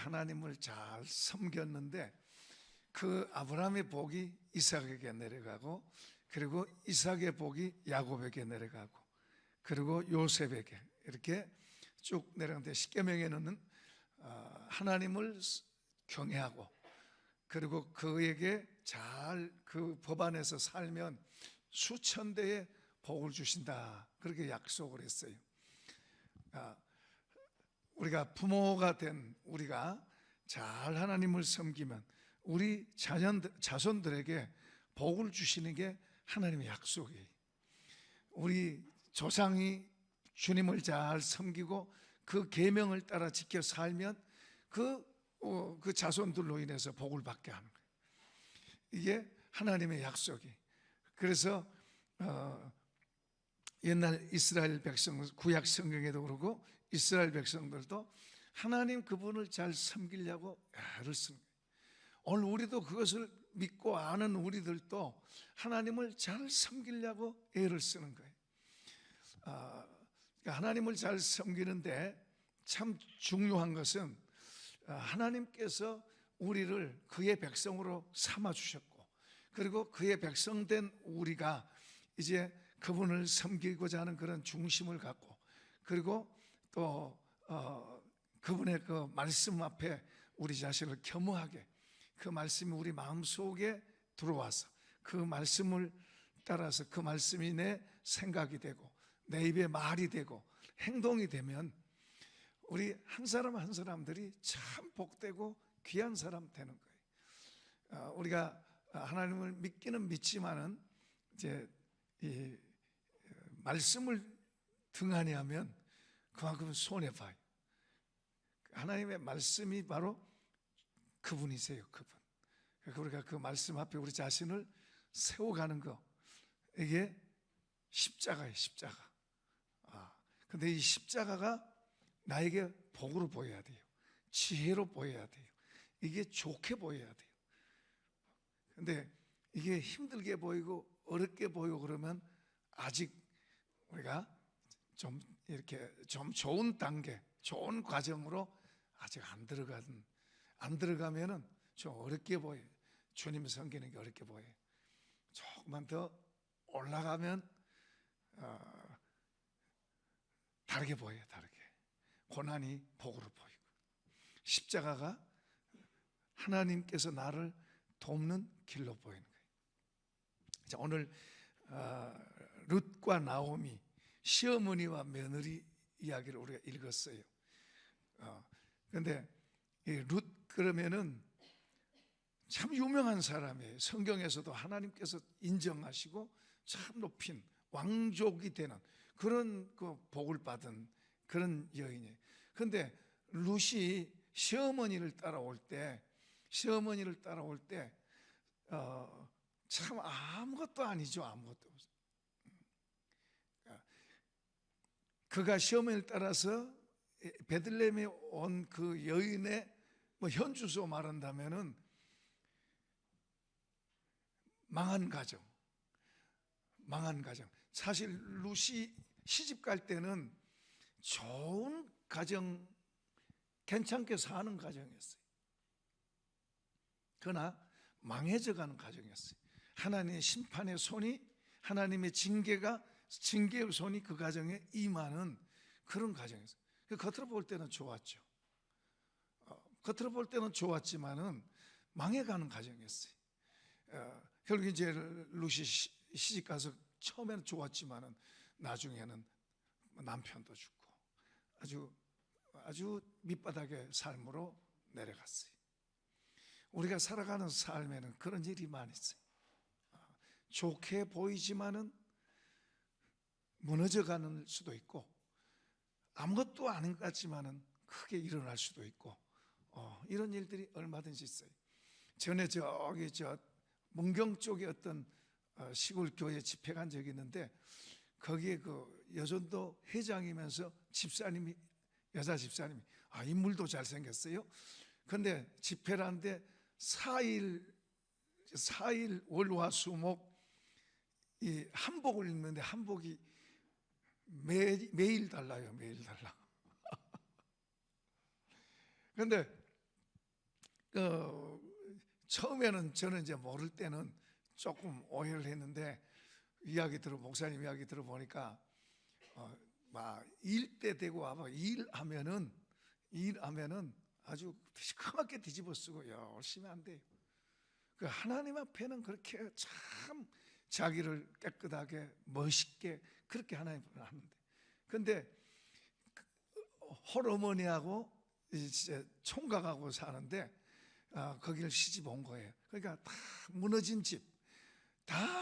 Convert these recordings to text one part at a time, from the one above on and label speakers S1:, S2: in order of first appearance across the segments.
S1: 하나님을 잘 섬겼는데 그 아브라함의 복이 이삭에게 내려가고, 그리고 이삭의 복이 야곱에게 내려가고, 그리고 요셉에게 이렇게 쭉 내려가는데, 십계명에는 하나님을 경외하고, 그리고 그에게 잘 그 법 안에서 살면 수천 대의 복을 주신다, 그렇게 약속을 했어요. 우리가 부모가 된 우리가 잘 하나님을 섬기면 우리 자손들에게 복을 주시는 게 하나님의 약속이에요. 우리 조상이 주님을 잘 섬기고 그 계명을 따라 지켜 살면 그 자손들로 인해서 복을 받게 하는 거예요. 이게 하나님의 약속이. 그래서 옛날 이스라엘 백성, 구약 성경에도 그러고 이스라엘 백성들도 하나님 그분을 잘 섬기려고 애를 쓰는 거예요. 오늘 우리도 그것을 믿고 아는 우리들도 하나님을 잘 섬기려고 애를 쓰는 거예요. 그러니까 하나님을 잘 섬기는데 참 중요한 것은 하나님께서 우리를 그의 백성으로 삼아 주셨고, 그리고 그의 백성된 우리가 이제 그분을 섬기고자 하는 그런 중심을 갖고, 그리고 또 그분의 그 말씀 앞에 우리 자신을 겸허하게, 그 말씀이 우리 마음속에 들어와서 그 말씀을 따라서 그 말씀이 내 생각이 되고 내 입에 말이 되고 행동이 되면 우리 한 사람 한 사람들이 참 복되고 귀한 사람 되는 거예요. 우리가 하나님을 믿기는 믿지만은 이제 이 말씀을 등한히 하면 그만큼 손해봐요. 하나님의 말씀이 바로 그분이세요, 그분. 그러니까 우리가 그 말씀 앞에 우리 자신을 세워가는 거, 이게 십자가예요, 십자가. 근데 이 십자가가 나에게 복으로 보여야 돼요. 지혜로 보여야 돼요. 이게 좋게 보여야 돼요. 근데 이게 힘들게 보이고 어렵게 보이고 그러면 아직 우리가 좀 이렇게 좀 좋은 단계, 좋은 과정으로 아직 안 들어가면은 좀 어렵게 보여요. 주님 섬기는 게 어렵게 보여요. 조금만 더 올라가면 다르게 보여요. 다르게. 고난이 복으로 보이고, 십자가가 하나님께서 나를 돕는 길로 보이는 거예요. 자, 오늘 룻과 나오미, 시어머니와 며느리 이야기를 우리가 읽었어요. 그런데 룻 그러면은 참 유명한 사람이에요. 성경에서도 하나님께서 인정하시고 참 높인 왕족이 되는 그런 그 복을 받은 그런 여인이에요. 그런데 룻이 시어머니를 따라올 때 참 아무것도 아니죠. 아무것도 없어요. 그가 시어머니를 따라서 베들레헴에 온 그 여인의 현주소 말한다면은 망한 가정. 사실 룻이 시집 갈 때는 좋은 가정, 괜찮게 사는 가정이었어요. 그러나 망해져가는 가정이었어요. 하나님의 심판의 손이, 하나님의 징계의 손이 그 가정에 임하는 그런 가정이었어요. 겉으로 볼 때는 좋았죠. 겉으로 볼 때는 좋았지만은 망해가는 가정이었어요. 결국 이제 룻이 시집 가서 처음에는 좋았지만은 나중에는 남편도 죽고 아주 밑바닥의 삶으로 내려갔어요. 우리가 살아가는 삶에는 그런 일이 많이 있어요. 좋게 보이지만은 무너져가는 수도 있고, 아무것도 아닌 것 같지만은 크게 일어날 수도 있고, 이런 일들이 얼마든지 있어요. 전에 저기 문경 쪽에 어떤 시골 교회 집회 간 적이 있는데, 거기에 그 여전도 회장이면서 집사님이, 여자 집사님이, 인물도 잘생겼어요. 그런데 집회를 하는데 4일 월화수목 이 한복을 입는데 한복이 매일 달라요. 매일 달라. 그런데 처음에는 저는 이제 모를 때는 조금 오해를 했는데 목사님 이야기 들어보니까 막 일 때 되고 아마 일하면은 아주 시커멓게 뒤집어 쓰고 열심히 한대요. 그 하나님 앞에는 그렇게 참 자기를 깨끗하게 멋있게 그렇게 하나님 앞에 하는데, 근데 홀어머니하고 이제 총각하고 사는데 거기를 시집 온 거예요. 그러니까 다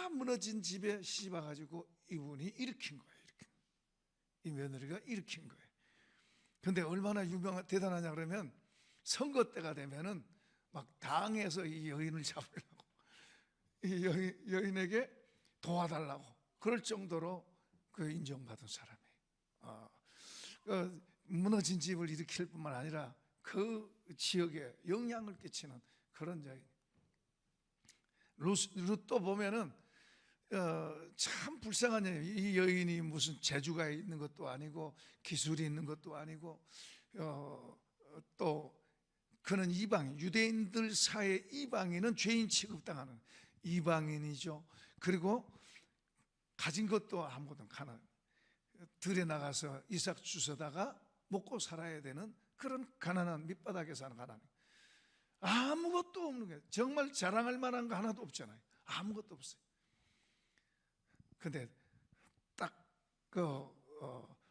S1: 무너진 집에 시집 와가지고 이분이 일으킨 거예요. 이 며느리가 일으킨 거예요. 근데 얼마나 대단하냐 그러면 선거 때가 되면은 막 당에서 이 여인을 잡으려고 이 여인에게 도와달라고 그럴 정도로 그 인정받은 사람이에요. 무너진 집을 일으킬 뿐만 아니라 그 지역에 영향을 끼치는 그런 여인. 룻도 보면은 참 불쌍한 여인. 이 여인이 무슨 재주가 있는 것도 아니고 기술이 있는 것도 아니고 또 그는 이방인, 유대인들 사이에 이방인은 죄인 취급당하는 이방인이죠. 그리고 가진 것도 아무것도 가난, 들에 나가서 이삭 주워다가 먹고 살아야 되는 그런 가난한 밑바닥에 사는 가난, 아무것도 없는 거예요. 정말 자랑할 만한 거 하나도 없잖아요. 아무것도 없어요. 근데 딱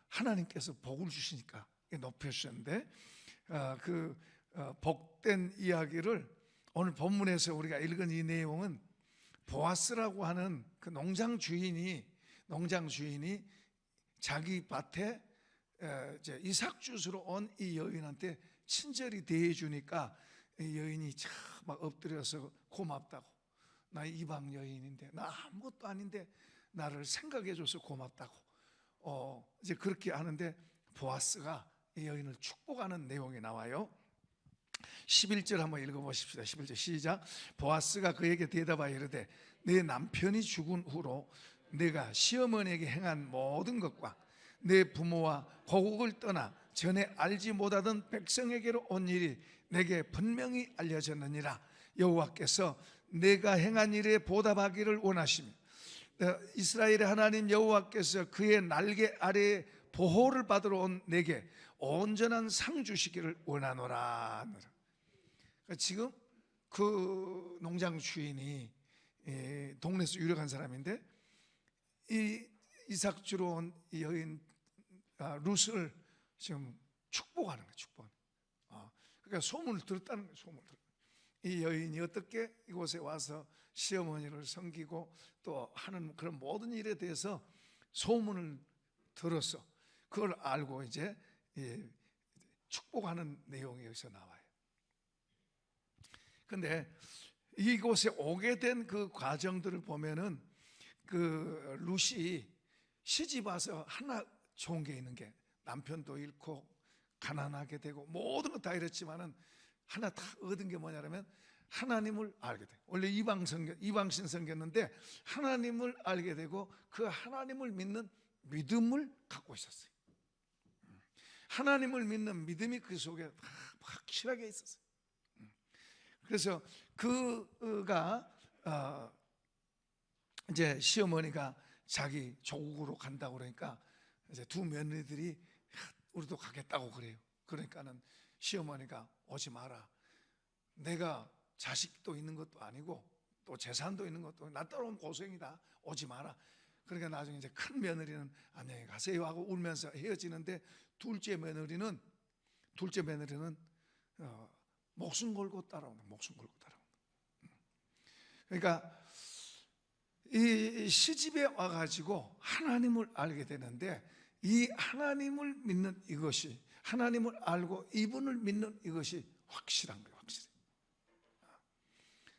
S1: 하나님께서 복을 주시니까 높여주셨는데 복된 이야기를 오늘 본문에서 우리가 읽은 이 내용은 보아스라고 하는 그 농장 주인이 자기 밭에 이제 이삭 주스로 온 이 여인한테 친절히 대해주니까 이 여인이 참 막 엎드려서 고맙다고, 나 이방 여인인데 나 아무것도 아닌데 나를 생각해줘서 고맙다고 이제 그렇게 하는데 보아스가 이 여인을 축복하는 내용이 나와요. 11절 한번 읽어보십시다. 11절 시작. 보아스가 그에게 대답하여 이르되 내 남편이 죽은 후로 내가 시어머니에게 행한 모든 것과 내 부모와 고국을 떠나 전에 알지 못하던 백성에게로 온 일이 내게 분명히 알려졌느니라. 여호와께서 내가 행한 일에 보답하기를 원하시며 이스라엘의 하나님 여호와께서 그의 날개 아래에 보호를 받으러 온 내게 온전한 상 주시기를 원하노라. 지금 그 농장 주인이 동네에서 유력한 사람인데 이 이삭 주로 온 이 여인 룻을 지금 축복하는 거예요. 그러니까 소문을 들었다는 거예요. 이 여인이 어떻게 이곳에 와서 시어머니를 섬기고 또 하는 그런 모든 일에 대해서 소문을 들어서 그걸 알고 이제 축복하는 내용이 여기서 나와요. 근데 이곳에 오게 된 그 과정들을 보면은 그 룻이 시집 와서 하나 좋은 게 있는 게 남편도 잃고 가난하게 되고 모든 거 다 잃었지만은 하나 다 얻은 게 뭐냐면 하나님을 알게 돼. 원래 이방신 성겼는데 하나님을 알게 되고 그 하나님을 믿는 믿음을 갖고 있었어요. 하나님을 믿는 믿음이 그 속에 확실하게 있었어요. 그래서 그가 이제 시어머니가 자기 조국으로 간다고 그러니까 이제 두 며느리들이 우리도 가겠다고 그래요. 그러니까는 시어머니가 오지 마라. 내가 자식도 있는 것도 아니고 또 재산도 있는 것도 아니고 나 따라오면 고생이다. 오지 마라. 그러니까 나중에 이제 큰 며느리는 안녕히 가세요 하고 울면서 헤어지는데 둘째 며느리는 목숨 걸고 따라온다. 그러니까 이 시집에 와가지고 하나님을 알게 되는데 이 하나님을 믿는 이것이, 하나님을 알고 이분을 믿는 이것이 확실한 거예요. 확실히.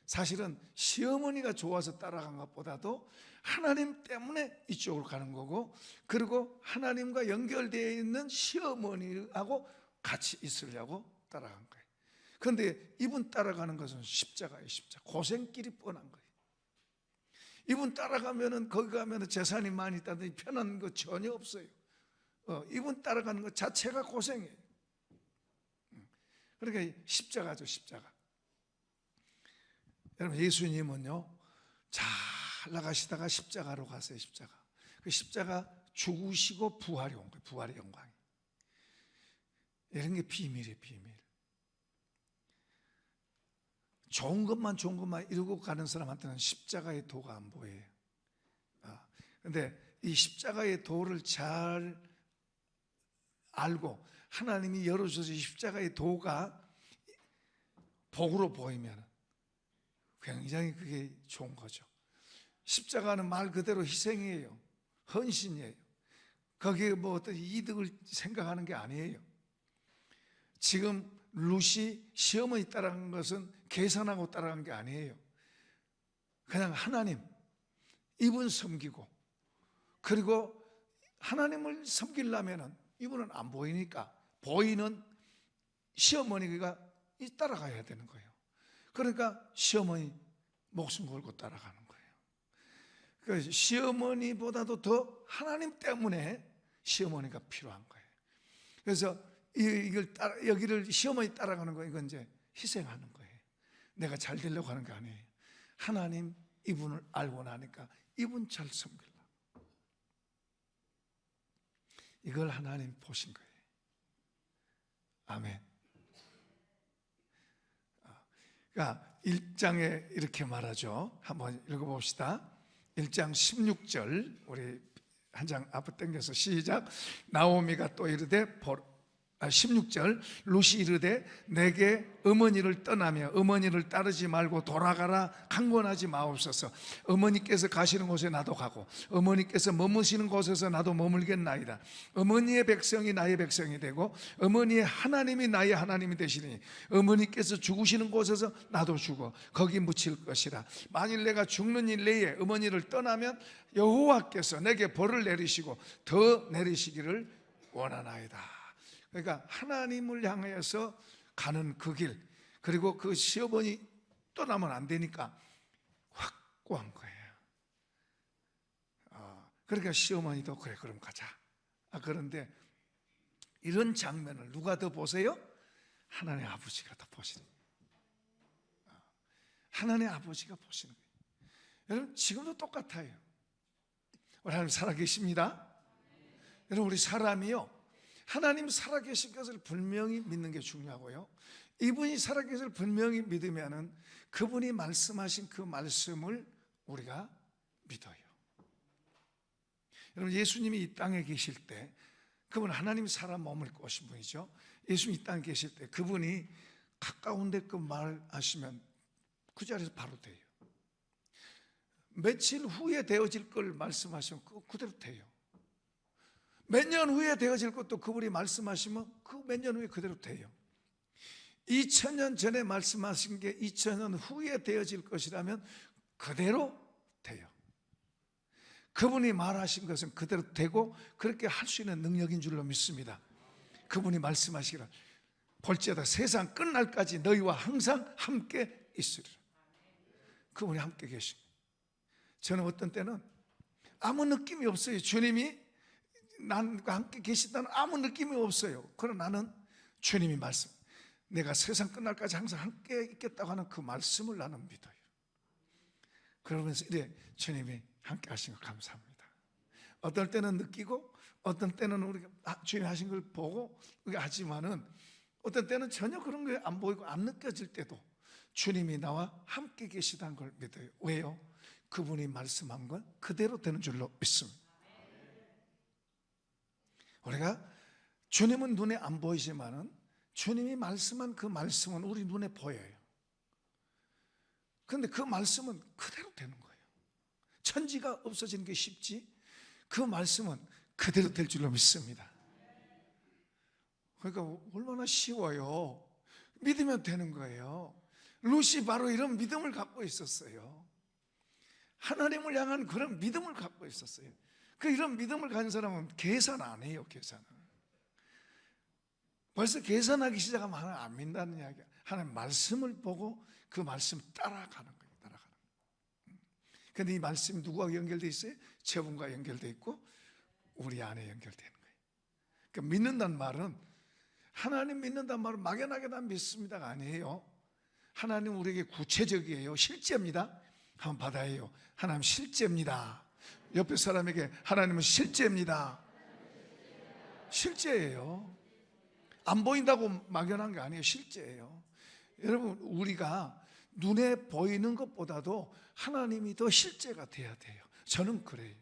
S1: 사실은 시어머니가 좋아서 따라간 것보다도 하나님 때문에 이쪽으로 가는 거고, 그리고 하나님과 연결되어 있는 시어머니하고 같이 있으려고 따라간 거예요. 그런데 이분 따라가는 것은 십자가예요. 고생길이 뻔한 거예요. 이분 따라가면은 거기 가면은 재산이 많이 있다든지 편한 거 전혀 없어요. 이분 따라가는 것 자체가 고생이에요. 그러니까 십자가죠, 십자가. 여러분, 예수님은요 잘 나가시다가 십자가로 가세요. 십자가. 그 십자가 죽으시고 부활이 온 거예요. 부활의 영광이. 이런 게 비밀이에요. 비밀. 좋은 것만 이루고 가는 사람한테는 십자가의 도가 안 보여요. 그런데 이 십자가의 도를 잘 알고 하나님이 열어주셔서 십자가의 도가 복으로 보이면 굉장히 그게 좋은 거죠. 십자가는 말 그대로 희생이에요. 헌신이에요. 거기에 뭐 어떤 이득을 생각하는 게 아니에요. 지금 룻이 시어머니 따라간 것은 계산하고 따라간 게 아니에요. 그냥 하나님, 이분 섬기고, 그리고 하나님을 섬기려면 이분은 안 보이니까 보이는 시어머니가 따라가야 되는 거예요. 그러니까 시어머니 목숨 걸고 따라가는 거예요. 그래서 시어머니보다도 더 하나님 때문에 시어머니가 필요한 거예요. 그래서 여기를 시어머니 따라가는 거, 이건 이제 희생하는 거예요. 내가 잘 되려고 하는 게 아니에요. 하나님 이분을 알고 나니까 이분 잘 섬기려고. 이걸 하나님 보신 거예요. 아멘. 그러니까 1장에 이렇게 말하죠. 한번 읽어봅시다. 1장 16절, 우리 한 장 앞으로 당겨서 시작. 나오미가 또 이르되 16절, 룻이 이르되 내게 어머니를 떠나며 어머니를 따르지 말고 돌아가라 강권하지 마옵소서. 어머니께서 가시는 곳에 나도 가고 어머니께서 머무시는 곳에서 나도 머물겠나이다. 어머니의 백성이 나의 백성이 되고 어머니의 하나님이 나의 하나님이 되시니 어머니께서 죽으시는 곳에서 나도 죽어 거기 묻힐 것이라. 만일 내가 죽는 일 내에 어머니를 떠나면 여호와께서 내게 벌을 내리시고 더 내리시기를 원하나이다. 그러니까 하나님을 향해서 가는 그 길, 그리고 그 시어머니 떠나면 안 되니까 확고한 거예요. 그러니까 시어머니도 그래 그럼 가자. 그런데 이런 장면을 누가 더 보세요? 하나님 아버지가 더 보시는 거예요. 하나님 아버지가 보시는 거예요. 여러분, 지금도 똑같아요. 우리 하나님 살아계십니다. 여러분, 우리 사람이요, 하나님 살아계신 것을 분명히 믿는 게 중요하고요, 이분이 살아계신 것을 분명히 믿으면은 그분이 말씀하신 그 말씀을 우리가 믿어요. 여러분, 예수님이 이 땅에 계실 때 그분 하나님 사람 몸을 입고 오신 분이죠. 예수님이 이 땅에 계실 때 그분이 가까운데 그 말하시면 그 자리에서 바로 돼요. 며칠 후에 되어질 걸 말씀하시면 그대로 돼요. 몇 년 후에 되어질 것도 그분이 말씀하시면 그 몇 년 후에 그대로 돼요. 2000년 전에 말씀하신 게 2000년 후에 되어질 것이라면 그대로 돼요. 그분이 말하신 것은 그대로 되고 그렇게 할 수 있는 능력인 줄로 믿습니다. 그분이 말씀하시기를 볼지어다 세상 끝날까지 너희와 항상 함께 있으리라. 그분이 함께 계신 거예요. 저는 어떤 때는 아무 느낌이 없어요. 주님이 나와 함께 계신다는 아무 느낌이 없어요. 그러나 나는 주님이 말씀, 내가 세상 끝날까지 항상 함께 있겠다고 하는 그 말씀을 나는 믿어요. 그러면서 이래 주님이 함께 하신 거 감사합니다. 어떨 때는 느끼고 어떤 때는 우리가 주님이 하신 걸 보고 하지만은 어떤 때는 전혀 그런 게 안 보이고 안 느껴질 때도 주님이 나와 함께 계시다는 걸 믿어요. 왜요? 그분이 말씀한 건 그대로 되는 줄로 믿습니다. 우리가 주님은 눈에 안 보이지만은 주님이 말씀한 그 말씀은 우리 눈에 보여요. 그런데 그 말씀은 그대로 되는 거예요. 천지가 없어지는 게 쉽지 그 말씀은 그대로 될 줄로 믿습니다. 그러니까 얼마나 쉬워요. 믿으면 되는 거예요. 룻이 바로 이런 믿음을 갖고 있었어요. 하나님을 향한 그런 믿음을 갖고 있었어요. 이런 믿음을 가진 사람은 계산 안 해요. 계산을 벌써 계산하기 시작하면 하나님 안 믿는다는 이야기야. 하나님 말씀을 보고 그 말씀 따라가는 거예요. 따라가는 거예요. 그런데 이 말씀이 누구와 연결되어 있어요? 저분과 연결되어 있고 우리 안에 연결되는 거예요. 그러니까 믿는다는 말은, 하나님 믿는다는 말은 막연하게 난 믿습니다가 아니에요. 하나님 우리에게 구체적이에요. 실제입니다. 한번 받아요. 하나님 실제입니다. 옆에 사람에게 하나님은 실제입니다. 실제예요. 안 보인다고 막연한 게 아니에요. 실제예요. 여러분, 우리가 눈에 보이는 것보다도 하나님이 더 실제가 돼야 돼요. 저는 그래요.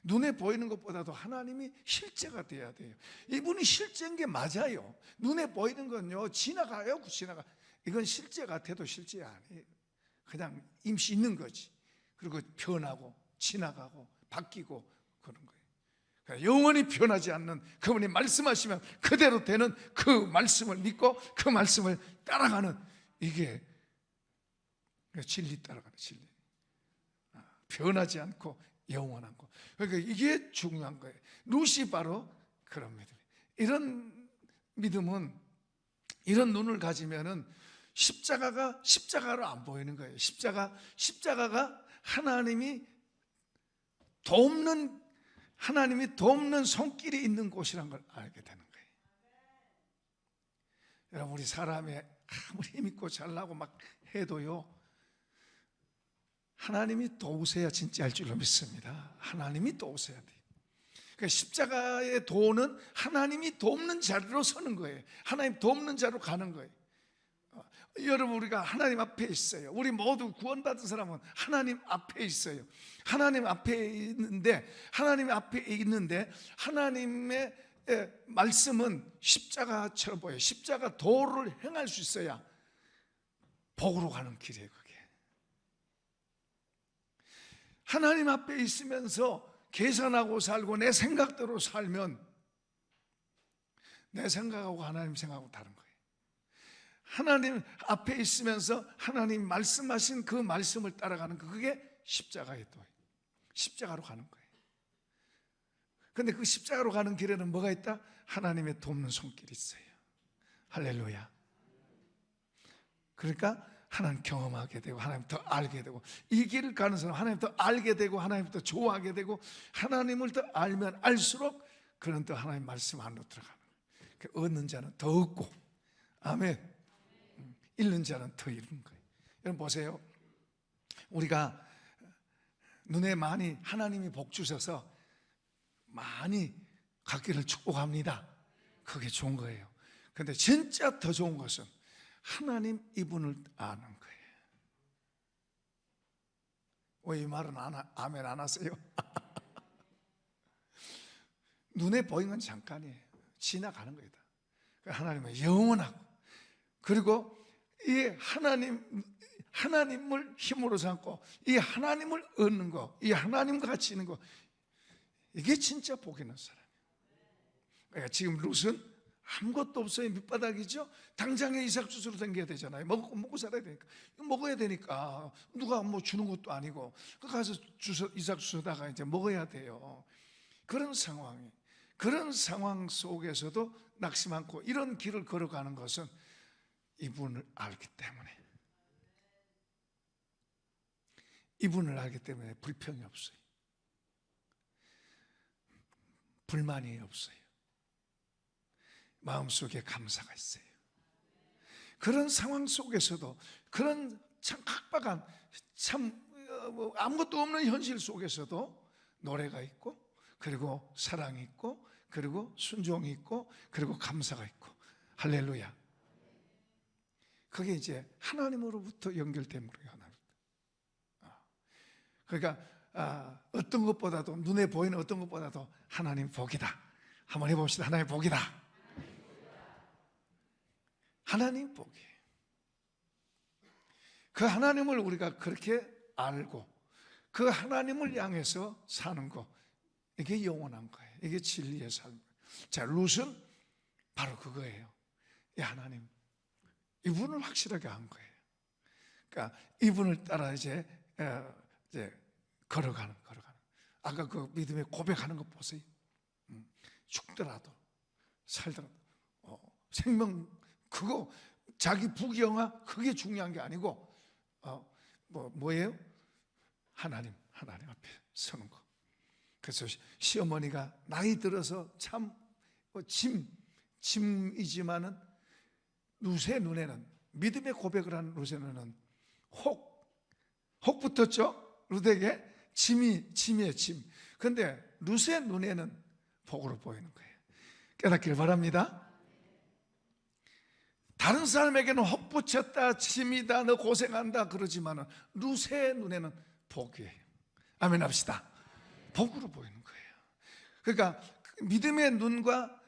S1: 눈에 보이는 것보다도 하나님이 실제가 돼야 돼요. 이분이 실제인 게 맞아요. 눈에 보이는 건요, 지나가요. 지나가. 이건 실제 같아도 실제 아니에요. 그냥 임시 있는 거지. 그리고 변하고 지나가고 바뀌고 그런 거예요. 그러니까 영원히 변하지 않는 그분이 말씀하시면 그대로 되는 그 말씀을 믿고 그 말씀을 따라가는, 이게 진리 따라가는 진리. 변하지 않고 영원한 거. 그러니까 이게 중요한 거예요. 룻이 바로 그런 믿음. 이런 믿음은, 이런 눈을 가지면은 십자가로 안 보이는 거예요. 십자가가 하나님이 돕는 손길이 있는 곳이란 걸 알게 되는 거예요. 여러분, 우리 사람이 아무리 힘있고 잘나고 막 해도요, 하나님이 도우셔야 진짜 할 줄로 믿습니다. 하나님이 도우셔야 돼요. 그러니까 십자가의 도는 하나님이 돕는 자리로 서는 거예요. 하나님 돕는 자로 가는 거예요. 여러분, 우리가 하나님 앞에 있어요. 우리 모두 구원받은 사람은 하나님 앞에 있어요. 하나님 앞에 있는데 하나님의 말씀은 십자가처럼 보여요. 십자가 도를 행할 수 있어야 복으로 가는 길이에요. 그게 하나님 앞에 있으면서 계산하고 살고 내 생각대로 살면 내 생각하고 하나님 생각하고 다른 거예요. 하나님 앞에 있으면서 하나님 말씀하신 그 말씀을 따라가는 거, 그게 십자가의 도예요. 십자가로 가는 거예요. 그런데 그 십자가로 가는 길에는 뭐가 있다? 하나님의 돕는 손길이 있어요. 할렐루야. 그러니까 하나님 경험하게 되고 하나님 더 알게 되고, 이 길을 가는 사람 하나님 더 알게 되고 하나님 더 좋아하게 되고, 하나님을 더 알면 알수록 그는 또 하나님 말씀 안으로 들어가는 거예요. 얻는 자는 더 얻고, 아멘. 잃는 자는 더 잃는 거예요. 여러분 보세요. 우리가 눈에 많이 하나님이 복 주셔서 많이 갖기를 축복합니다. 그게 좋은 거예요. 그런데 진짜 더 좋은 것은 하나님 이분을 아는 거예요. 왜 이 말은 아멘 안 하세요? 눈에 보이는 건 잠깐이에요. 지나가는 거다. 하나님은 영원하고, 그리고 이 하나님을 힘으로 삼고 이 하나님을 얻는 거, 이 하나님과 같이 있는 거, 이게 진짜 복 있는 사람이에요. 그러니까 지금 룻은 아무것도 없어요. 밑바닥이죠. 당장에 이삭 주스로 댕겨야 되잖아요. 먹고 살아야 되니까. 먹어야 되니까 누가 뭐 주는 것도 아니고 가서 이삭 주스다가 이제 먹어야 돼요. 그런 상황 속에서도 낙심 않고 이런 길을 걸어가는 것은 이분을 알기 때문에 불평이 없어요. 불만이 없어요. 마음속에 감사가 있어요. 그런 상황 속에서도, 그런 참 각박한, 아무것도 없는 현실 속에서도 노래가 있고, 그리고 사랑이 있고, 그리고 순종이 있고, 그리고 감사가 있고. 할렐루야. 그게 이제 하나님으로부터 연결된 거예요. 그러니까 어떤 것보다도, 눈에 보이는 어떤 것보다도 하나님 복이다. 한번 해봅시다. 하나님 복이다. 하나님 복이에요. 그 하나님을 우리가 그렇게 알고 그 하나님을 향해서 사는 거, 이게 영원한 거예요. 이게 진리의 삶. 자, 룻은 바로 그거예요. 이 하나님, 이분을 확실하게 한 거예요. 그러니까 이분을 따라 이제 걸어가는. 아까 그 믿음의 고백하는 거 보세요. 죽더라도 살더라도 생명, 그거 자기 부귀영화 그게 중요한 게 아니고 뭐예요? 하나님 앞에 서는 거. 그래서 시어머니가 나이 들어서 참 짐이지만은 룻의 눈에는, 믿음의 고백을 한 룻의 눈에는 혹 붙었죠? 룻에게 짐이에요, 짐. 그런데 룻의 눈에는 복으로 보이는 거예요. 깨닫기를 바랍니다. 다른 사람에게는 혹 붙였다, 짐이다, 너 고생한다 그러지만 룻의 눈에는 복이에요. 아멘 합시다. 복으로 보이는 거예요. 그러니까 믿음의 눈과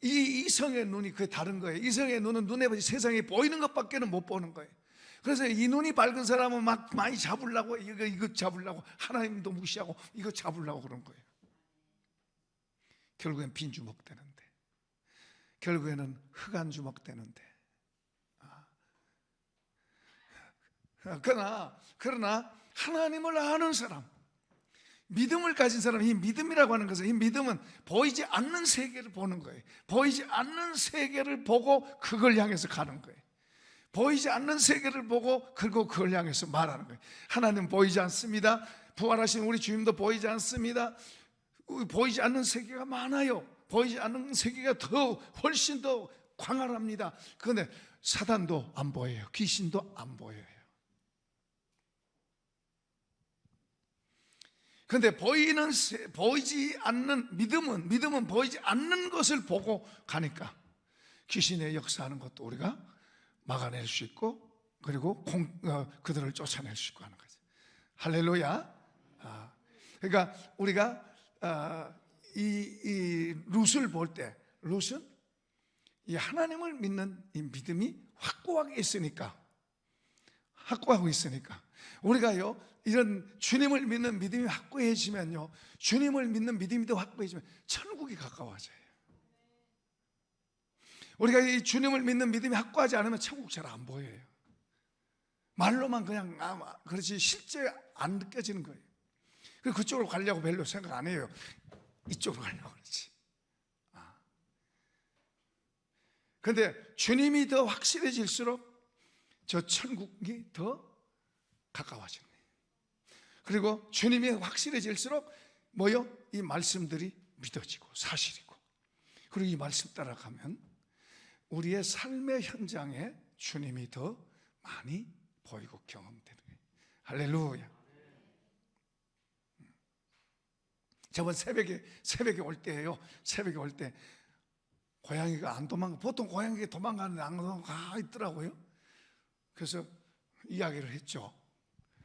S1: 이 이성의 눈이 그게 다른 거예요. 이성의 눈은 눈에 세상에 보이는 것밖에 못 보는 거예요. 그래서 이 눈이 밝은 사람은 막 많이 잡으려고, 이거 잡으려고, 하나님도 무시하고 이거 잡으려고 그런 거예요. 결국엔 빈 주먹 되는데, 결국에는 흑안 주먹 되는데. 그러나 하나님을 아는 사람, 믿음을 가진 사람, 이 믿음이라고 하는 것은, 이 믿음은 보이지 않는 세계를 보는 거예요. 보이지 않는 세계를 보고 그걸 향해서 가는 거예요. 보이지 않는 세계를 보고 그리고 그걸 향해서 말하는 거예요. 하나님 보이지 않습니다. 부활하신 우리 주님도 보이지 않습니다. 보이지 않는 세계가 많아요. 보이지 않는 세계가 훨씬 더 광활합니다. 그런데 사단도 안 보여요. 귀신도 안 보여요. 그런데 보이지 않는 믿음은 보이지 않는 것을 보고 가니까 귀신의 역사하는 것도 우리가 막아낼 수 있고, 그리고 그들을 쫓아낼 수 있고 하는 거죠. 할렐루야. 그러니까 우리가 이 룻을 볼 때, 룻은 이 하나님을 믿는 이 믿음이 확고하게 있으니까, 확고하고 있으니까 우리가요, 이런 주님을 믿는 믿음이 확고해지면요, 주님을 믿는 믿음이 더 확고해지면 천국이 가까워져요. 우리가 이 주님을 믿는 믿음이 확고하지 않으면 천국 잘 안 보여요. 말로만 그냥 그렇지 실제 안 느껴지는 거예요. 그래서 그쪽으로 가려고 별로 생각 안 해요. 이쪽으로 가려고 그러지. 그런데 주님이 더 확실해질수록 저 천국이 더 가까워지는 거예요. 그리고 주님이 확실해질수록 이 말씀들이 믿어지고 사실이고, 그리고 이 말씀 따라가면 우리의 삶의 현장에 주님이 더 많이 보이고 경험되는 거예요. 할렐루야. 저번 새벽에 올 때예요. 새벽에 올 때 고양이가 안 도망가. 보통 고양이가 도망가는데 안 도망가 있더라고요. 그래서 이야기를 했죠.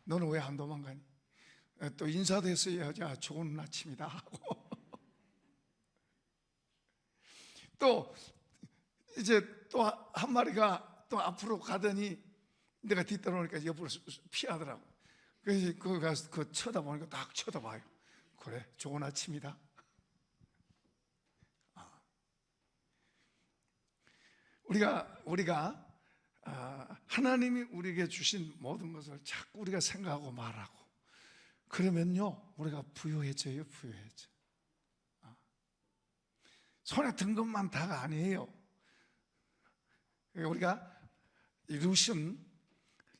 S1: 너는 왜 안 도망가니? 또 인사도 했어요. 자, 좋은 아침이다 하고. 또 이제 또 한 마리가 또 앞으로 가더니 내가 뒤따라오니까 옆으로 피하더라고. 그래서 거기 가서 그 쳐다보니까 딱 쳐다봐요. 그래, 좋은 아침이다. 우리가 하나님이 우리에게 주신 모든 것을 자꾸 우리가 생각하고 말하고 그러면요, 우리가 부유해져요. 손에 든 것만 다가 아니에요. 우리가 이 룻은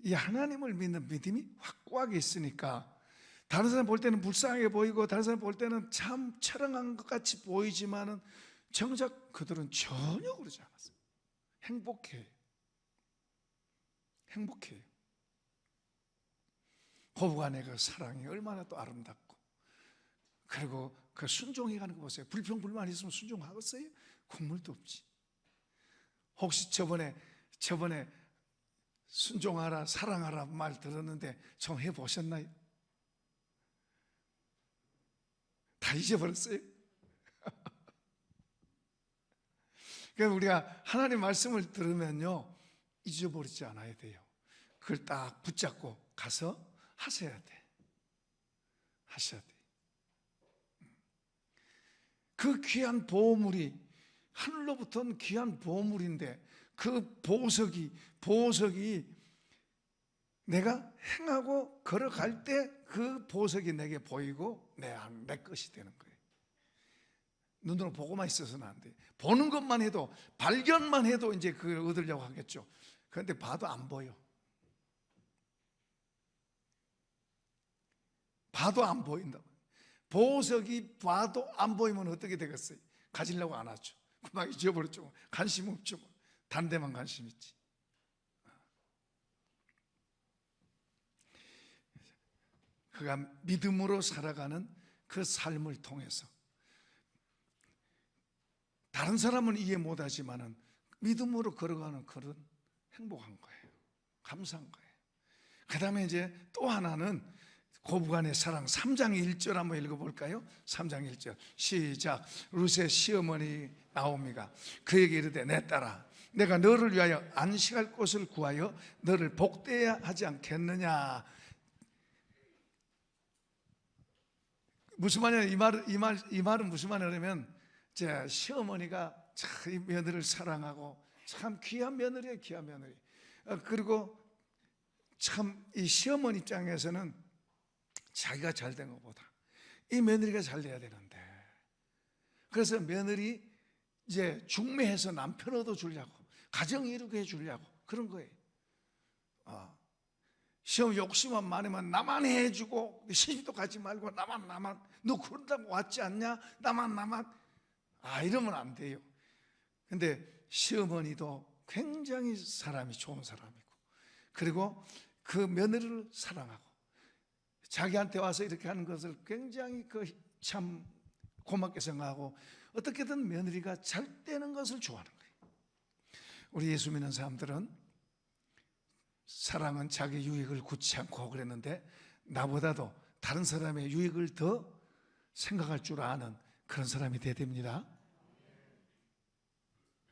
S1: 이 하나님을 믿는 믿음이 확고하게 있으니까 다른 사람 볼 때는 불쌍하게 보이고 다른 사람 볼 때는 참 처량한 것 같이 보이지만은 정작 그들은 전혀 그러지 않았어요. 행복해요. 고부간의 그 사랑이 얼마나 또 아름답고, 그리고 그 순종해 가는 거 보세요. 불평불만 있으면 순종하겠어요? 국물도 없지. 혹시 저번에 순종하라, 사랑하라 말 들었는데 좀 해보셨나요? 다 잊어버렸어요? 그러니까 우리가 하나님 말씀을 들으면요, 잊어버리지 않아야 돼요. 그걸 딱 붙잡고 가서 하셔야 돼. 그 귀한 보물이 하늘로부터는 귀한 보물인데 그 보석이 내가 행하고 걸어갈 때 그 보석이 내게 보이고 내 것이 되는 거예요. 눈으로 보고만 있어서는 안 돼요. 보는 것만 해도, 발견만 해도 이제 그걸 얻으려고 하겠죠. 그런데 봐도 안 보여. 봐도 안 보인다. 보석이 봐도 안 보이면 어떻게 되겠어요? 가지려고 안 하죠. 막 잊어버렸죠. 관심 없죠. 다른 데만 관심 있지. 그가 믿음으로 살아가는 그 삶을 통해서 다른 사람은 이해 못하지만은 믿음으로 걸어가는 그런 행복한 거예요. 감사한 거예요. 그 다음에 이제 또 하나는 고부간의 사랑 3장 1절 한번 읽어볼까요? 3장 1절 시작. 룻의 시어머니 나오미가 그에게 이르되 내 딸아 내가 너를 위하여 안식할 곳을 구하여 너를 복되어야 하지 않겠느냐. 무슨 말이냐, 이 말은 무슨 말이냐면 제 시어머니가 참 이 며느리를 사랑하고 참 귀한 며느리예요. 귀한 며느리. 그리고 참 이 시어머니 입장에서는 자기가 잘 된 것보다 이 며느리가 잘 돼야 되는데, 그래서 며느리 이제 중매해서 남편 얻어주려고, 가정 이루게 해주려고 그런 거예요. 시험 욕심만 많으면 나만 해주고 시집도 가지 말고 나만 너 그런다고 왔지 않냐? 나만 이러면 안 돼요. 근데 시어머니도 굉장히 사람이 좋은 사람이고, 그리고 그 며느리를 사랑하고 자기한테 와서 이렇게 하는 것을 굉장히 참 고맙게 생각하고 어떻게든 며느리가 잘 되는 것을 좋아하는 거예요. 우리 예수 믿는 사람들은 사랑은 자기 유익을 굳지 않고 그랬는데 나보다도 다른 사람의 유익을 더 생각할 줄 아는 그런 사람이 돼야 됩니다.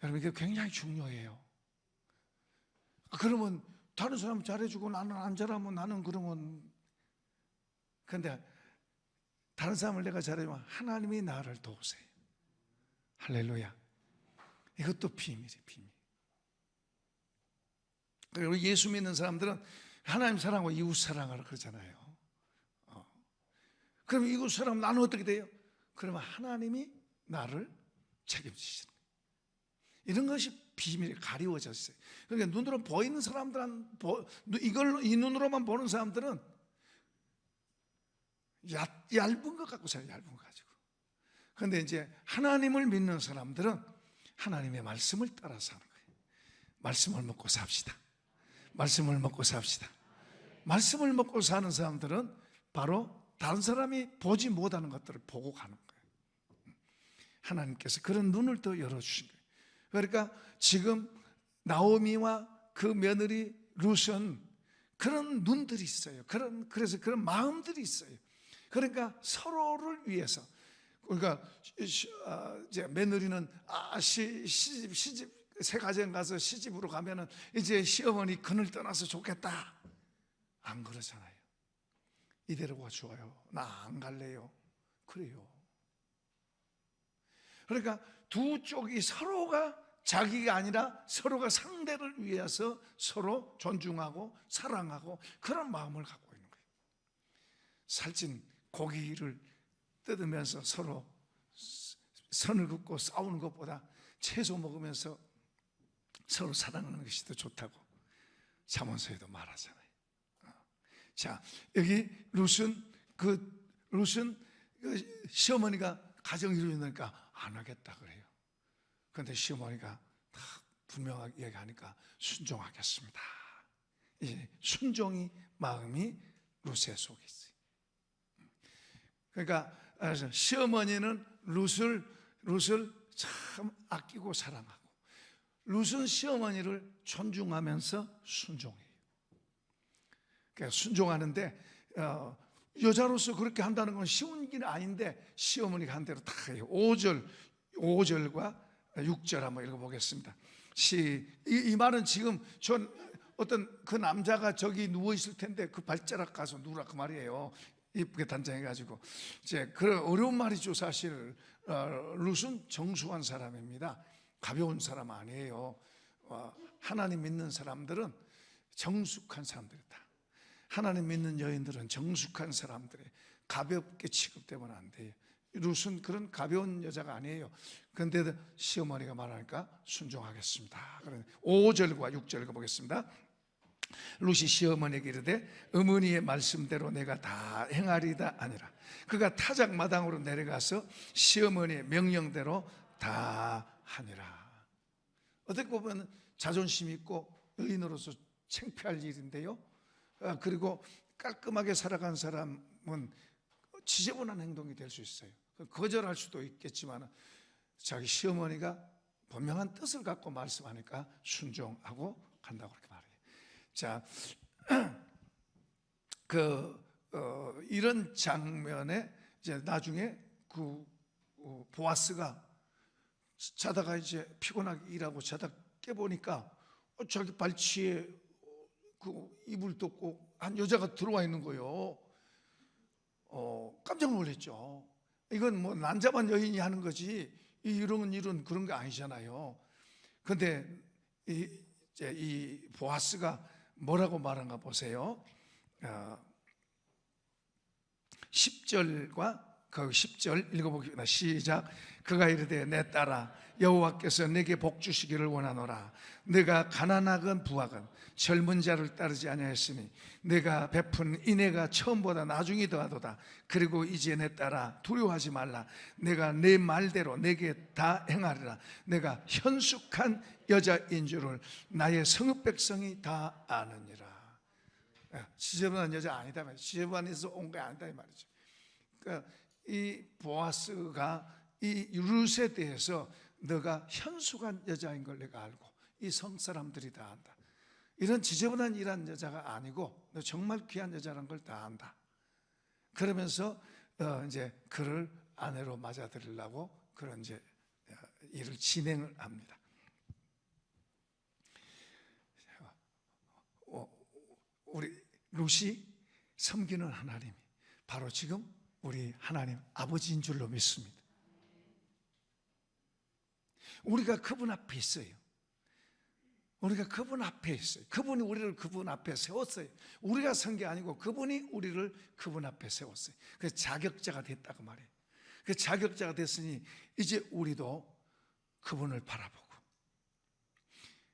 S1: 여러분, 이게 굉장히 중요해요. 그러면 다른 사람 잘해주고 나는 안 잘하면 나는 그러면, 그런데 다른 사람을 내가 잘해주면 하나님이 나를 도우세요. 할렐루야. 이것도 비밀이에요, 비밀. 그리고 예수 믿는 사람들은 하나님 사랑하고 이웃 사랑하라 그러잖아요. 그럼 이웃 사랑 나는 어떻게 돼요? 그러면 하나님이 나를 책임지시는 거예요. 이런 것이 비밀이 가리워져 있어요. 그러니까 눈으로 보이는 사람들은 이 눈으로만 보는 사람들은 얇은 것 갖고 살아요. 얇은 거 가지고. 그런데 이제 하나님을 믿는 사람들은 하나님의 말씀을 따라 사는 거예요. 말씀을 먹고 삽시다. 말씀을 먹고 삽시다. 말씀을 먹고 사는 사람들은 바로 다른 사람이 보지 못하는 것들을 보고 가는 거예요. 하나님께서 그런 눈을 또 열어주신 거예요. 그러니까 지금 나오미와 그 며느리 룻은 그런 눈들이 있어요. 그래서 그런 마음들이 있어요. 그러니까 서로를 위해서, 그러니까 이제 며느리는 시집 새 가정 가서 시집으로 가면은 이제 시어머니 그늘 떠나서 좋겠다, 안 그러잖아요. 이대로가 좋아요. 나 안 갈래요. 그래요. 그러니까 두 쪽이 서로가 자기가 아니라 서로가 상대를 위해서 서로 존중하고 사랑하고 그런 마음을 갖고 있는 거예요. 살찐 고기를 뜯으면서 서로 선을 긋고 싸우는 것보다 채소 먹으면서 서로 사랑하는 것이 더 좋다고 잠언서에도 말하잖아요. 자, 여기 룻은 시어머니가 가정 이루니까 안 하겠다 그래요. 그런데 시어머니가 다 분명하게 얘기하니까 순종하겠습니다. 이제 순종이 마음이 룻의 속에 있어요. 그러니까 시어머니는 룻을 참 아끼고 사랑하고, 룻은 시어머니를 존중하면서 순종해요. 그러니까 순종하는데 여자로서 그렇게 한다는 건 쉬운 일은 아닌데 시어머니가 한 대로 다 해요. 5절과 6절 한번 읽어보겠습니다. 이 말은 지금 어떤 그 남자가 저기 누워있을 텐데 그 발자락 가서 누라 그 말이에요. 이쁘게 단장해가지고. 이제 그런 어려운 말이죠. 사실 룻은 정숙한 사람입니다. 가벼운 사람 아니에요. 하나님 믿는 사람들은 정숙한 사람들이다. 하나님 믿는 여인들은 정숙한 사람들이 가볍게 취급되면 안 돼요. 룻은 그런 가벼운 여자가 아니에요. 그런데 시어머니가 말하니까 순종하겠습니다. 5절과 6절 읽어보겠습니다. 룻이 시어머니에게 이르되 어머니의 말씀대로 내가 다 행하리다 아니라 그가 타작마당으로 내려가서 시어머니의 명령대로 다 하니라. 어떻게 보면 자존심 있고 여인으로서 창피할 일인데요. 그리고 깔끔하게 살아간 사람은 지저분한 행동이 될 수 있어요. 거절할 수도 있겠지만 자기 시어머니가 분명한 뜻을 갖고 말씀하니까 순종하고 간다고 그렇게 말해요. 자, 이런 장면에 이제 나중에 보아스가 자다가 이제 피곤하게 일하고 자다 깨보니까 자기 발치에 이불 덮고 한 여자가 들어와 있는 거예요. 깜짝 놀랐죠. 이건 뭐 난잡한 여인이 하는 거지 이런 일은 그런 게 아니잖아요. 근데 이 보아스가 뭐라고 말한가 보세요. 10절과 그 10절 읽어보겠습니다. 시작. 그가 이르되 내 딸아 여호와께서 내게 복 주시기를 원하노라. 내가 가난하건 부하건 젊은 자를 따르지 아니하였으니 내가 베푼 인애가 처음보다 나중이 더하도다. 그리고 이제 내 딸아 두려워하지 말라. 내가 내 말대로 내게 다 행하리라. 내가 현숙한 여자인 줄을 나의 성읍 백성이 다 아느니라. 지저분한 여자 아니다 말이죠. 지저분해서 온 게 아니다 이 말이죠. 그러니까 이 보아스가 이 룻에 대해서 너가 현숙한 여자인 걸 내가 알고 이 성사람들이 다 안다. 이런 지저분한 일한 여자가 아니고 너 정말 귀한 여자라는 걸 다 안다. 그러면서 이제 그를 아내로 맞아들이려고 그런 이제 일을 진행을 합니다. 우리 룻이 섬기는 하나님이 바로 지금 우리 하나님 아버지인 줄로 믿습니다. 우리가 그분 앞에 있어요. 우리가 그분 앞에 있어요. 그분이 우리를 그분 앞에 세웠어요. 우리가 선 게 아니고 그분이 우리를 그분 앞에 세웠어요. 그래서 자격자가 됐다고 말해요. 그 자격자가 됐으니 이제 우리도 그분을 바라보고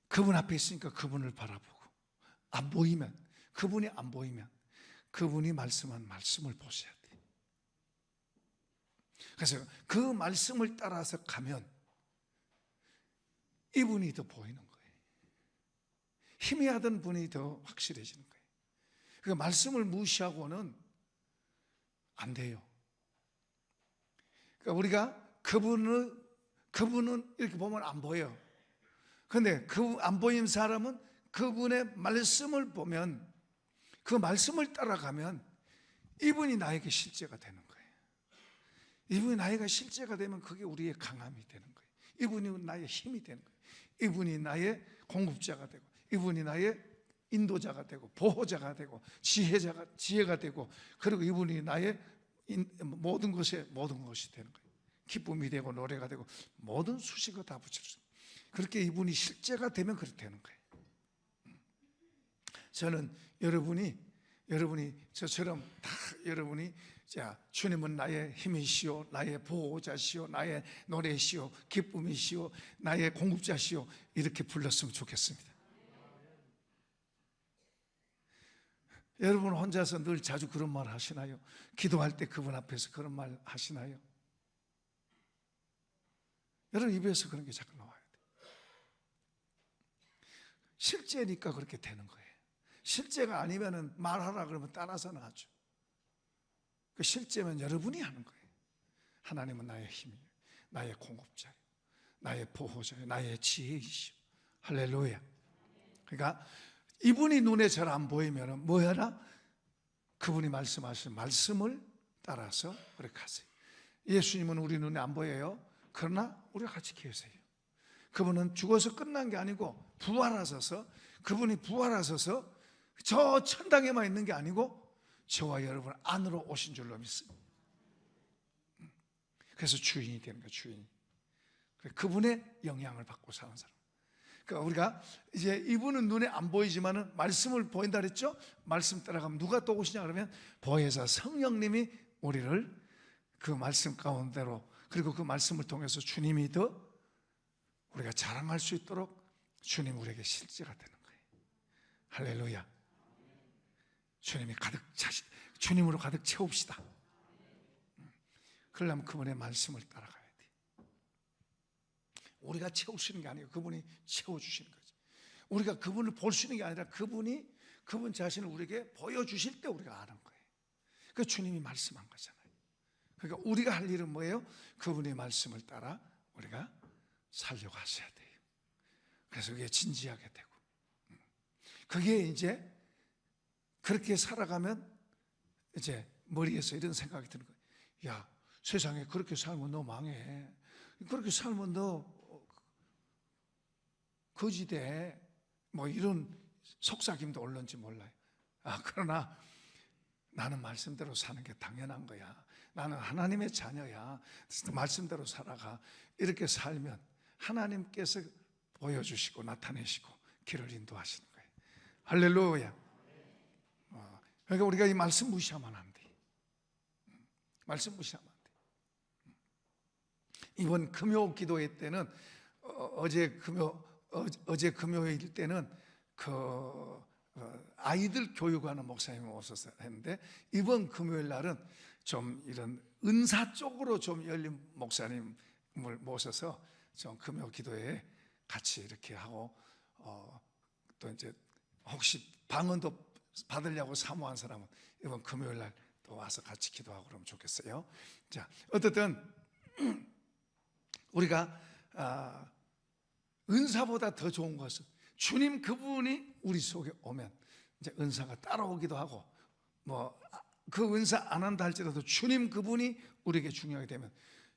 S1: 그분 앞에 있으니까 그분을 바라보고 안 보이면 그분이 안 보이면 그분이 말씀한 말씀을 보셔야 돼요. 그래서 그 말씀을 따라서 가면 이분이 더 보이는 거예요. 희미하던 분이 더 확실해지는 거예요. 그러니까 말씀을 무시하고는 안 돼요. 그러니까 우리가 그분은 이렇게 보면 안 보여요. 그런데 그 안 보이는 사람은 그분의 말씀을 보면 그 말씀을 따라가면 이분이 나에게 실제가 되는 거예요. 이분이 나에게 실제가 되면 그게 우리의 강함이 되는 거예요. 이분이 나의 힘이 되는 거예요. 이분이 나의 공급자가 되고 이분이 나의 인도자가 되고 보호자가 되고 지혜가 되고 그리고 이분이 나의 모든 것이 되는 거예요. 기쁨이 되고 노래가 되고 모든 수식어 다 붙여주세요. 그렇게 이분이 실제가 되면 그렇게 되는 거예요. 저는 여러분이 저처럼 다 여러분이 자, 주님은 나의 힘이시오, 나의 보호자시오, 나의 노래시오, 기쁨이시오, 나의 공급자시오 이렇게 불렀으면 좋겠습니다. 여러분 혼자서 늘 자주 그런 말 하시나요? 기도할 때 그분 앞에서 그런 말 하시나요? 여러분 입에서 그런 게 자꾸 나와야 돼요. 실제니까 그렇게 되는 거예요. 실제가 아니면 말하라 그러면 따라서는 하죠. 그 실제면 여러분이 하는 거예요. 하나님은 나의 힘이에요. 나의 공급자예요. 나의 보호자예요. 나의 지혜이시오. 할렐루야. 그러니까 이분이 눈에 잘 안 보이면 뭐 해라? 그분이 말씀하신 말씀을 따라서 그렇게 하세요. 예수님은 우리 눈에 안 보여요. 그러나 우리가 같이 계세요. 그분은 죽어서 끝난 게 아니고 부활하셔서 그분이 부활하셔서 저 천당에만 있는 게 아니고 저와 여러분 안으로 오신 줄로 믿습니다. 그래서 주인이 되는 거예요. 주인이. 그분의 영향을 받고 사는 사람. 그러니까 우리가 이제 이분은 눈에 안 보이지만은 말씀을 보인다 그랬죠? 말씀 따라가면 누가 또 오시냐 그러면 보혜사 성령님이 우리를 그 말씀 가운데로 그리고 그 말씀을 통해서 주님이 더 우리가 자랑할 수 있도록 주님 우리에게 실제가 되는 거예요. 할렐루야. 주님으로 가득 채웁시다. 그러려면 그분의 말씀을 따라가야 돼. 우리가 채우시는 게 아니고 그분이 채워주시는 거죠. 우리가 그분을 볼 수 있는 게 아니라 그분 자신을 우리에게 보여주실 때 우리가 아는 거예요. 그 주님이 말씀한 거잖아요. 그러니까 우리가 할 일은 뭐예요? 그분의 말씀을 따라 우리가 살려고 하셔야 돼요. 그래서 그게 진지하게 되고, 그게 이제 그렇게 살아가면 이제 머리에서 이런 생각이 드는 거예요. 야, 세상에 그렇게 살면 너 망해. 그렇게 살면 너 거지돼. 뭐 이런 속삭임도 올는지 몰라요. 그러나 나는 말씀대로 사는 게 당연한 거야. 나는 하나님의 자녀야. 말씀대로 살아가. 이렇게 살면 하나님께서 보여주시고 나타내시고 길을 인도하시는 거예요. 할렐루야. 그러니까 우리가 이 말씀 무시하면 안 돼. 말씀 무시하면 안 돼. 이번 금요 기도회 때는 어제 금요일 때는 아이들 교육하는 목사님이 오셔서 했는데, 이번 금요일 날은 좀 이런 은사 쪽으로 좀 열린 목사님을 모셔서 좀 금요 기도회에 같이 이렇게 하고, 또 이제 혹시 방언도 받으려고 사모한 사람은 이번 금요일 날 또 와서 같이 기도하고 그러면 좋겠어요. 자, 어쨌든 우리가 은사보다 더 좋은 것은 주님 그분이 우리 속에 오면 이제 은사가 따라오기도 하고, 뭐 그 은사 안 한다 할지라도 주님 그분이 우리에게 중요하게 되면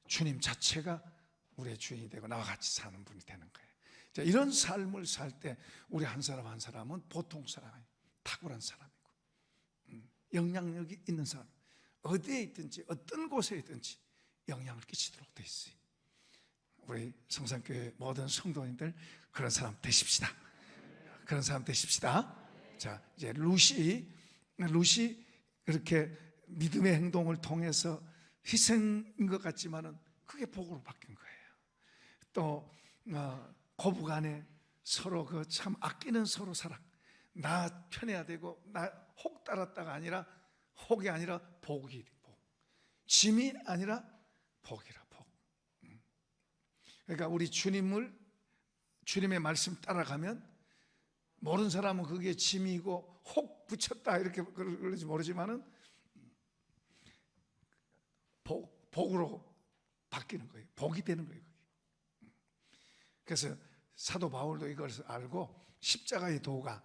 S1: 주님 자체가 우리의 주인이 되고 나와 같이 사는 분이 되는 거예요. 자, 이런 삶을 살 때 우리 한 사람 한 사람은 보통 사람이 아니에요. 탁월한 사람이고 영향력이 있는 사람, 어디에 있든지 어떤 곳에 있든지 영향을 끼치도록 돼 있어요. 우리 성산교회 모든 성도님들 그런 사람 되십시다. 그런 사람 되십시다. 자, 이제 루시 그렇게 믿음의 행동을 통해서 희생인 것 같지만은 그게 복으로 바뀐 거예요. 또 고부간에 서로 그 참 아끼는 서로 사랑, 나 편해야 되고 나 혹 따랐다가 아니라 혹이 아니라 복이 복, 짐이 아니라 복이라 복. 그러니까 우리 주님의 말씀 따라가면 모르는 사람은 그게 짐이고 혹 붙였다 이렇게 그러지 모르지만은 복으로 바뀌는 거예요. 복이 되는 거예요. 그래서 사도 바울도 이걸 알고 십자가의 도가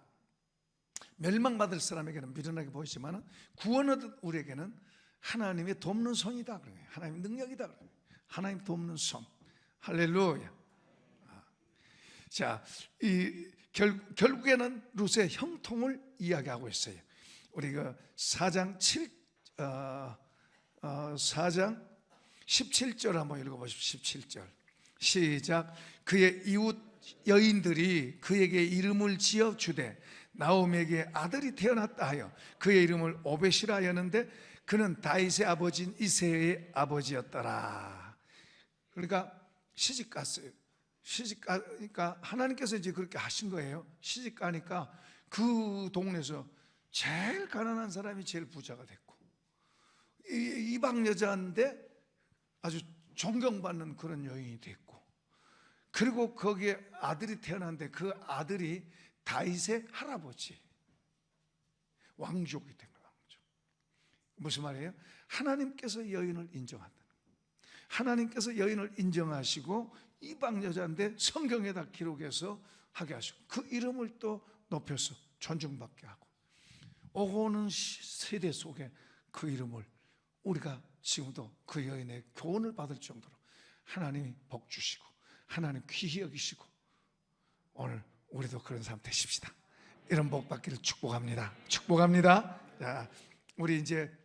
S1: 멸망받을 사람에게는 미련하게 보이지만 구원 얻은 우리에게는 하나님의 돕는 손이다. 하나님의 능력이다. 하나님 돕는 손. 할렐루야. 자, 결국에는 룻의 형통을 이야기하고 있어요. 우리 그 4장 17절 한번 읽어보십시오. 17절 시작. 그의 이웃 여인들이 그에게 이름을 지어 주되 나오미에게 아들이 태어났다 하여 그의 이름을 오벳이라 하였는데 그는 다윗의 아버지인 이새의 아버지였더라. 그러니까 시집 갔어요. 시집 가니까 하나님께서 이제 그렇게 하신 거예요. 시집 가니까 그 동네에서 제일 가난한 사람이 제일 부자가 됐고, 이방 여자인데 아주 존경받는 그런 여인이 됐고, 그리고 거기에 아들이 태어났는데 그 아들이 다윗의 할아버지, 왕족이 된 거예요. 왕족. 무슨 말이에요? 하나님께서 여인을 인정한다는 거예요. 하나님께서 여인을 인정하시고 이방 여자인데 성경에다 기록해서 하게 하시고 그 이름을 또 높여서 존중받게 하고, 오고 오는 세대 속에 그 이름을 우리가 지금도 그 여인의 교훈을 받을 정도로 하나님이 복 주시고 하나님 귀히 여기시고, 오늘 우리도 그런 사람 되십시다. 이런 복 받기를 축복합니다. 축복합니다. 자, 우리 이제